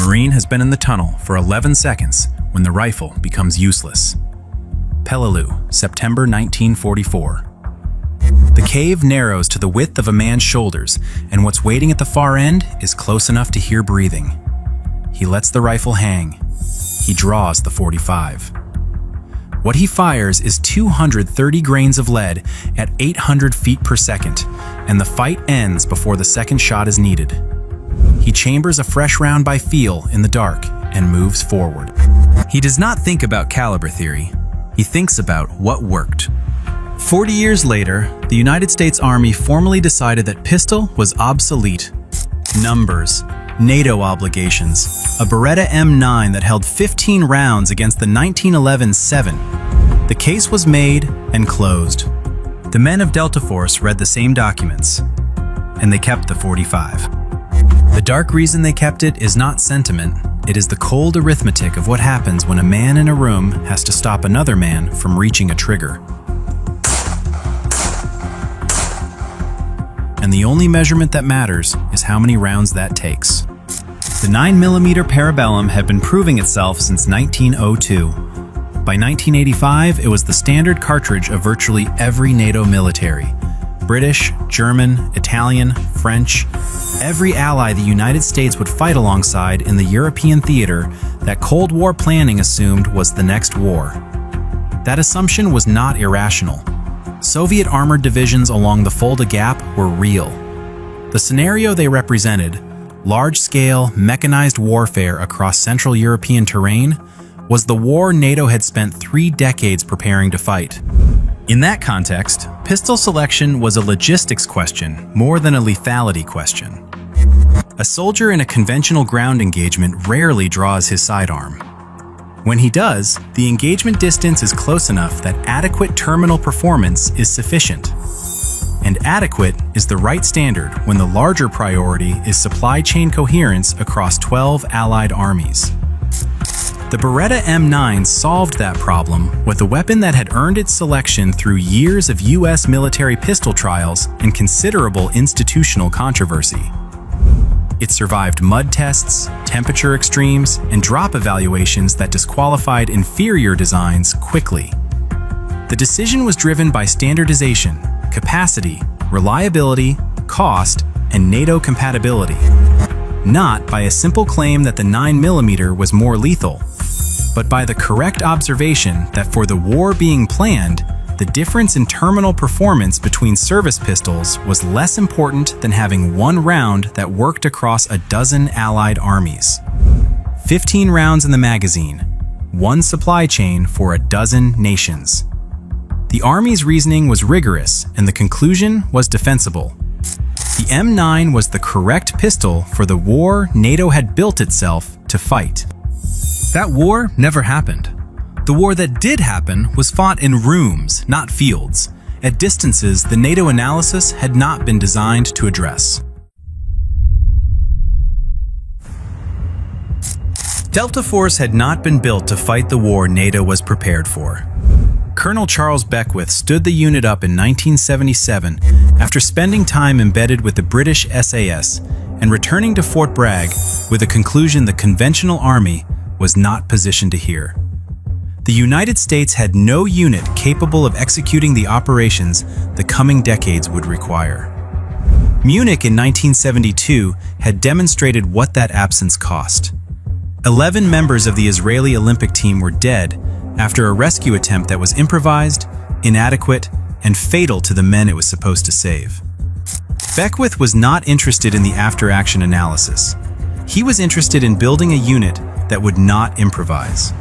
Marine has been in the tunnel for 11 seconds when the rifle becomes useless. Peleliu, September 1944. The cave narrows to the width of a man's shoulders, and what's waiting at the far end is close enough to hear breathing. He lets the rifle hang. He draws the .45. What he fires is 230 grains of lead at 800 feet per second, and the fight ends before the second shot is needed. He chambers a fresh round by feel in the dark and moves forward. He does not think about caliber theory. He thinks about what worked. 40 years later, the United States Army formally decided that pistol was obsolete. Numbers, NATO obligations, a Beretta M9 that held 15 rounds against the 1911 7. The case was made and closed. The men of Delta Force read the same documents, and they kept the .45. The dark reason they kept it is not sentiment. It is the cold arithmetic of what happens when a man in a room has to stop another man from reaching a trigger. And the only measurement that matters is how many rounds that takes. The 9mm Parabellum had been proving itself since 1902. By 1985, it was the standard cartridge of virtually every NATO military. British, German, Italian, French, every ally the United States would fight alongside in the European theater that Cold War planning assumed was the next war. That assumption was not irrational. Soviet armored divisions along the Fulda Gap were real. The scenario they represented, large-scale, mechanized warfare across Central European terrain, was the war NATO had spent 3 decades preparing to fight. In that context, pistol selection was a logistics question more than a lethality question. A soldier in a conventional ground engagement rarely draws his sidearm. When he does, the engagement distance is close enough that adequate terminal performance is sufficient. And adequate is the right standard when the larger priority is supply chain coherence across 12 Allied armies. The Beretta M9 solved that problem with a weapon that had earned its selection through years of U.S. military pistol trials and considerable institutional controversy. It survived mud tests, temperature extremes, and drop evaluations that disqualified inferior designs quickly. The decision was driven by standardization, capacity, reliability, cost, and NATO compatibility, not by a simple claim that the 9mm was more lethal, but by the correct observation that for the war being planned, the difference in terminal performance between service pistols was less important than having one round that worked across a dozen Allied armies. 15 rounds in the magazine, one supply chain for a dozen nations. The Army's reasoning was rigorous, and the conclusion was defensible. The M9 was the correct pistol for the war NATO had built itself to fight. That war never happened. The war that did happen was fought in rooms, not fields, at distances the NATO analysis had not been designed to address. Delta Force had not been built to fight the war NATO was prepared for. Colonel Charles Beckwith stood the unit up in 1977 after spending time embedded with the British SAS and returning to Fort Bragg with a conclusion the conventional army was not positioned to hear. The United States had no unit capable of executing the operations the coming decades would require. Munich in 1972 had demonstrated what that absence cost. 11 members of the Israeli Olympic team were dead after a rescue attempt that was improvised, inadequate, and fatal to the men it was supposed to save. Beckwith was not interested in the after-action analysis. He was interested in building a unit that would not improvise.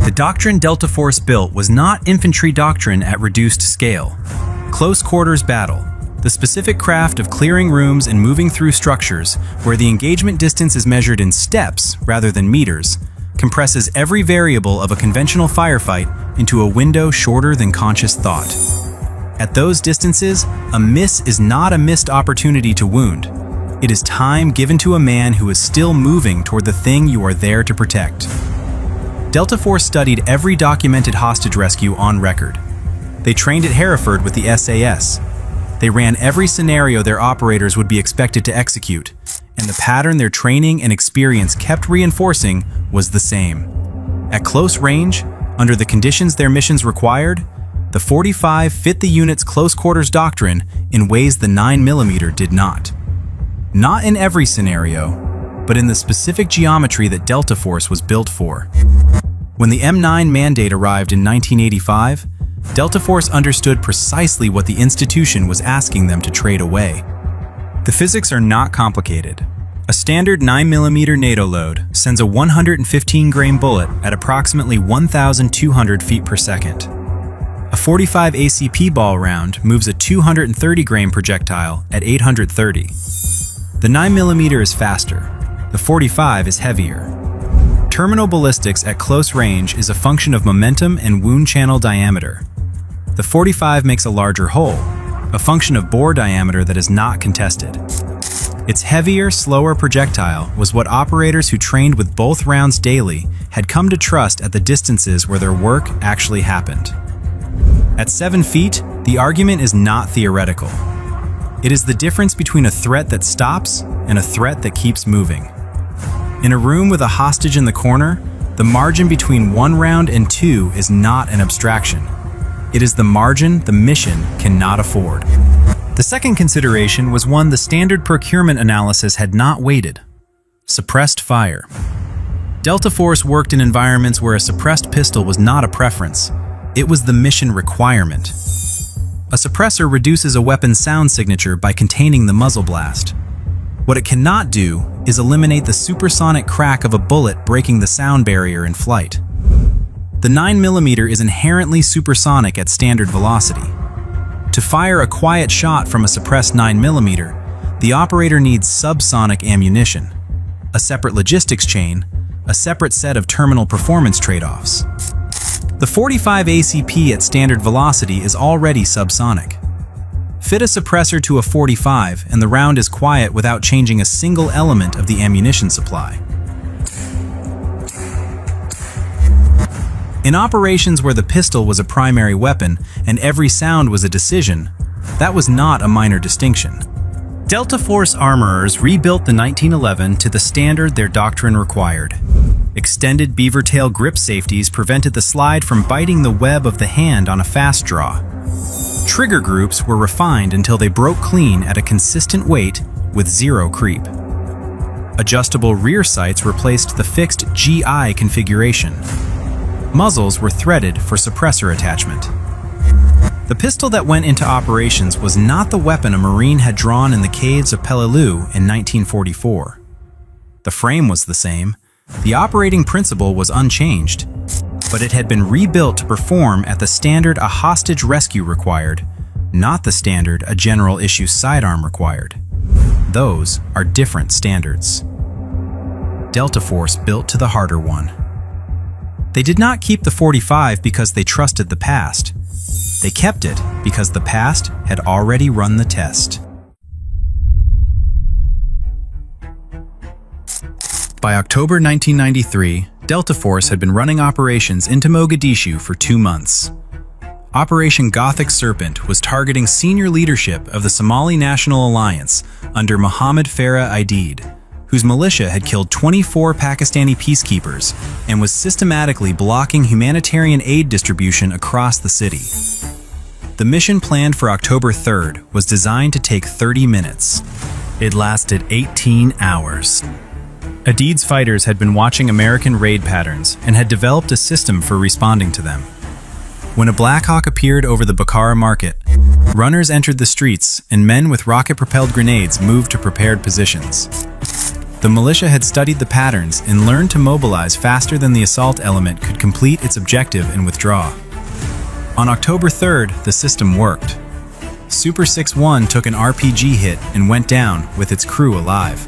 The doctrine Delta Force built was not infantry doctrine at reduced scale. Close quarters battle, the specific craft of clearing rooms and moving through structures where the engagement distance is measured in steps rather than meters, compresses every variable of a conventional firefight into a window shorter than conscious thought. At those distances, a miss is not a missed opportunity to wound. It is time given to a man who is still moving toward the thing you are there to protect. Delta Force studied every documented hostage rescue on record. They trained at Hereford with the SAS. They ran every scenario their operators would be expected to execute, and the pattern their training and experience kept reinforcing was the same. At close range, under the conditions their missions required, the 45 fit the unit's close-quarters doctrine in ways the 9mm did not. Not in every scenario, but in the specific geometry that Delta Force was built for. When the M9 mandate arrived in 1985, Delta Force understood precisely what the institution was asking them to trade away. The physics are not complicated. A standard 9mm NATO load sends a 115-grain bullet at approximately 1,200 feet per second. A 45 ACP ball round moves a 230-grain projectile at 830. The 9mm is faster. The 45 is heavier. Terminal ballistics at close range is a function of momentum and wound channel diameter. The 45 makes a larger hole, a function of bore diameter that is not contested. Its heavier, slower projectile was what operators who trained with both rounds daily had come to trust at the distances where their work actually happened. At 7 feet, the argument is not theoretical. It is the difference between a threat that stops and a threat that keeps moving. In a room with a hostage in the corner, the margin between one round and two is not an abstraction. It is the margin the mission cannot afford. The second consideration was one the standard procurement analysis had not weighted: suppressed fire. Delta Force worked in environments where a suppressed pistol was not a preference. It was the mission requirement. A suppressor reduces a weapon's sound signature by containing the muzzle blast. What it cannot do is eliminate the supersonic crack of a bullet breaking the sound barrier in flight. The 9mm is inherently supersonic at standard velocity. To fire a quiet shot from a suppressed 9mm, the operator needs subsonic ammunition, a separate logistics chain, a separate set of terminal performance trade-offs. The 45 ACP at standard velocity is already subsonic. Fit a suppressor to a 45 and the round is quiet without changing a single element of the ammunition supply. In operations where the pistol was a primary weapon and every sound was a decision, that was not a minor distinction. Delta Force armorers rebuilt the 1911 to the standard their doctrine required. Extended beaver tail grip safeties prevented the slide from biting the web of the hand on a fast draw. Trigger groups were refined until they broke clean at a consistent weight with zero creep. Adjustable rear sights replaced the fixed GI configuration. Muzzles were threaded for suppressor attachment. The pistol that went into operations was not the weapon a Marine had drawn in the caves of Peleliu in 1944. The frame was the same, the operating principle was unchanged, but it had been rebuilt to perform at the standard a hostage rescue required, not the standard a general issue sidearm required. Those are different standards. Delta Force built to the harder one. They did not keep the 45 because they trusted the past. They kept it because the past had already run the test. By October 1993, Delta Force had been running operations into Mogadishu for 2 months. Operation Gothic Serpent was targeting senior leadership of the Somali National Alliance under Mohammed Farah Aidid, whose militia had killed 24 Pakistani peacekeepers and was systematically blocking humanitarian aid distribution across the city. The mission planned for October 3rd was designed to take 30 minutes. It lasted 18 hours. Aidid's fighters had been watching American raid patterns and had developed a system for responding to them. When a Black Hawk appeared over the Bukhara market, runners entered the streets and men with rocket-propelled grenades moved to prepared positions. The militia had studied the patterns and learned to mobilize faster than the assault element could complete its objective and withdraw. On October 3rd, the system worked. Super 6-1 took an RPG hit and went down with its crew alive.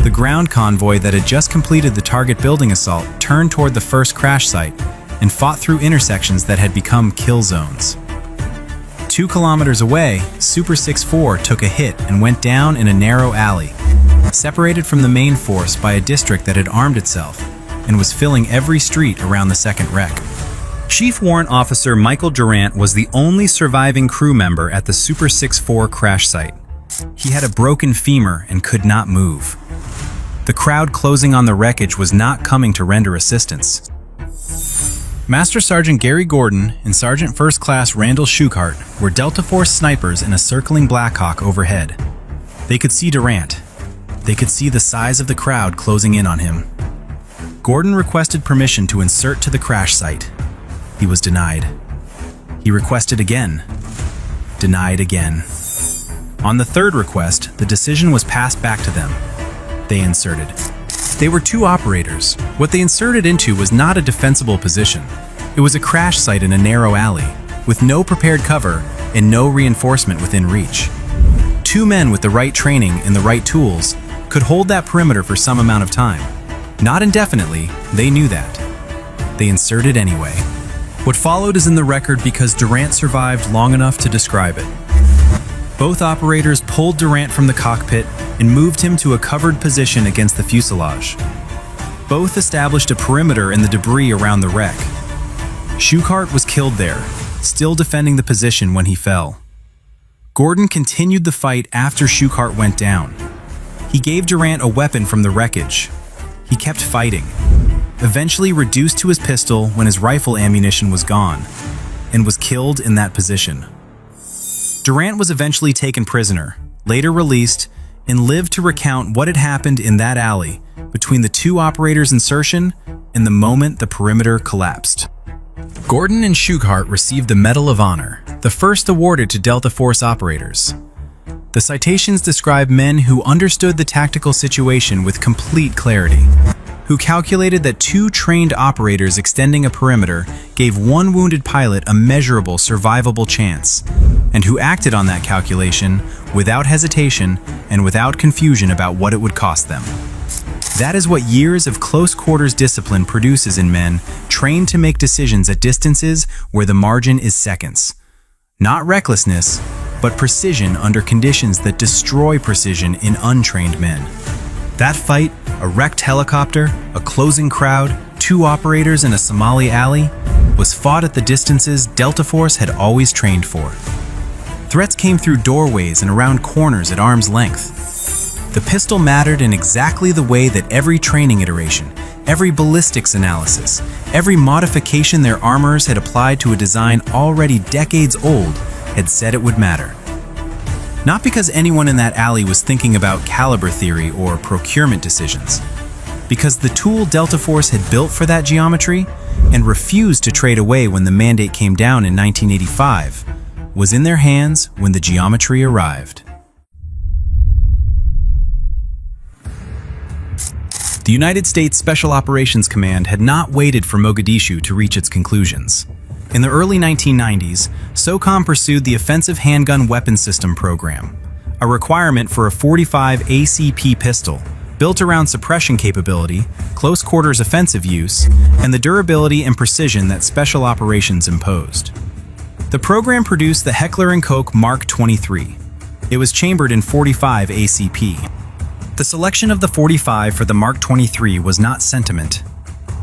The ground convoy that had just completed the target building assault turned toward the first crash site and fought through intersections that had become kill zones. 2 kilometers away, Super 6-4 took a hit and went down in a narrow alley, separated from the main force by a district that had armed itself and was filling every street around the second wreck. Chief Warrant Officer Michael Durant was the only surviving crew member at the Super 6-4 crash site. He had a broken femur and could not move. The crowd closing on the wreckage was not coming to render assistance. Master Sergeant Gary Gordon and Sergeant First Class Randall Shughart were Delta Force snipers in a circling Black Hawk overhead. They could see Durant. They could see the size of the crowd closing in on him. Gordon requested permission to insert to the crash site. He was denied. He requested again. Denied again. On the third request, the decision was passed back to them. They inserted. They were two operators. What they inserted into was not a defensible position. It was a crash site in a narrow alley, with no prepared cover and no reinforcement within reach. Two men with the right training and the right tools could hold that perimeter for some amount of time. Not indefinitely, they knew that. They inserted anyway. What followed is in the record because Durant survived long enough to describe it. Both operators pulled Durant from the cockpit and moved him to a covered position against the fuselage. Both established a perimeter in the debris around the wreck. Shughart was killed there, still defending the position when he fell. Gordon continued the fight after Shughart went down. He gave Durant a weapon from the wreckage. He kept fighting, eventually reduced to his pistol when his rifle ammunition was gone, and was killed in that position. Durant was eventually taken prisoner, later released, and lived to recount what had happened in that alley between the two operators' insertion and the moment the perimeter collapsed. Gordon and Shughart received the Medal of Honor, the first awarded to Delta Force operators. The citations describe men who understood the tactical situation with complete clarity, who calculated that two trained operators extending a perimeter gave one wounded pilot a measurable survivable chance, and who acted on that calculation without hesitation and without confusion about what it would cost them. That is what years of close quarters discipline produces in men trained to make decisions at distances where the margin is seconds. Not recklessness, but precision under conditions that destroy precision in untrained men. That fight, a wrecked helicopter, a closing crowd, two operators in a Somali alley, was fought at the distances Delta Force had always trained for. Threats came through doorways and around corners at arm's length. The pistol mattered in exactly the way that every training iteration, every ballistics analysis, every modification their armorers had applied to a design already decades old had said it would matter. Not because anyone in that alley was thinking about caliber theory or procurement decisions, because the tool Delta Force had built for that geometry and refused to trade away when the mandate came down in 1985 was in their hands when the geometry arrived. The United States Special Operations Command had not waited for Mogadishu to reach its conclusions. In the early 1990s, SOCOM pursued the Offensive Handgun Weapon System program, a requirement for a .45 ACP pistol built around suppression capability, close quarters offensive use, and the durability and precision that special operations imposed. The program produced the Heckler & Koch Mark 23. It was chambered in .45 ACP. The selection of the .45 for the Mark 23 was not sentiment.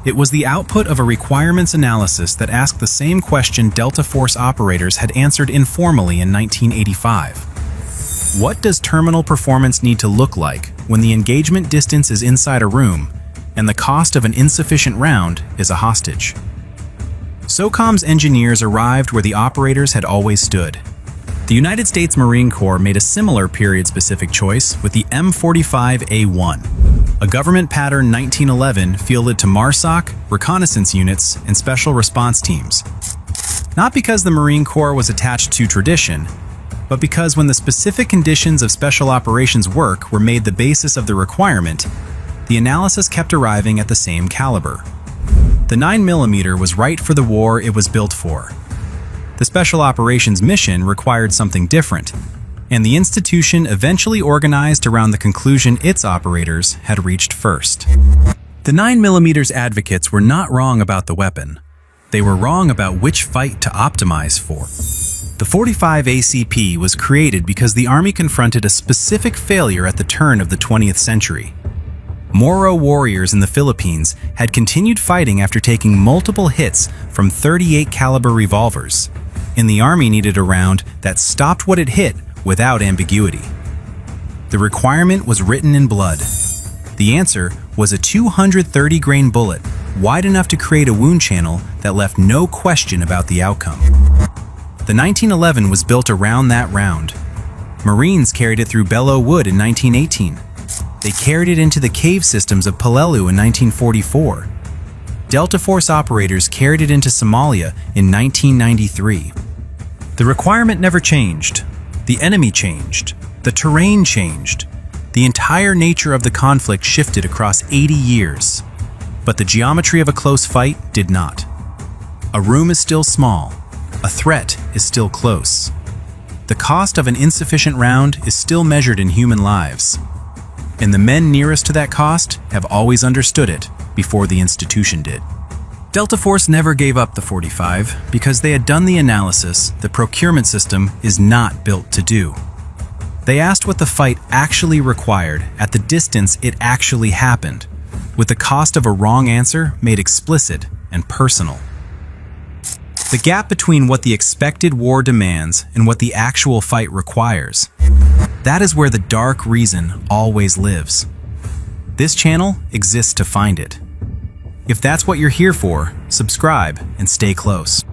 It was the output of a requirements analysis that asked the same question Delta Force operators had answered informally in 1985. What does terminal performance need to look like when the engagement distance is inside a room and the cost of an insufficient round is a hostage? SOCOM's engineers arrived where the operators had always stood. The United States Marine Corps made a similar period-specific choice with the M45A1, a government pattern 1911 fielded to MARSOC, reconnaissance units, and special response teams. Not because the Marine Corps was attached to tradition, but because when the specific conditions of special operations work were made the basis of the requirement, the analysis kept arriving at the same caliber. The 9mm was right for the war it was built for. The Special Operations mission required something different, and the institution eventually organized around the conclusion its operators had reached first. The 9mm's advocates were not wrong about the weapon. They were wrong about which fight to optimize for. The .45 ACP was created because the Army confronted a specific failure at the turn of the 20th century. Moro warriors in the Philippines had continued fighting after taking multiple hits from .38 caliber revolvers, and the Army needed a round that stopped what it hit without ambiguity. The requirement was written in blood. The answer was a 230-grain bullet, wide enough to create a wound channel that left no question about the outcome. The 1911 was built around that round. Marines carried it through Belleau Wood in 1918. They carried it into the cave systems of Peleliu in 1944. Delta Force operators carried it into Somalia in 1993. The requirement never changed. The enemy changed. The terrain changed. The entire nature of the conflict shifted across 80 years. But the geometry of a close fight did not. A room is still small. A threat is still close. The cost of an insufficient round is still measured in human lives. And the men nearest to that cost have always understood it before the institution did. Delta Force never gave up the 45 because they had done the analysis the procurement system is not built to do. They asked what the fight actually required at the distance it actually happened, with the cost of a wrong answer made explicit and personal. The gap between what the expected war demands and what the actual fight requires. That is where the dark reason always lives. This channel exists to find it. If that's what you're here for, subscribe and stay close.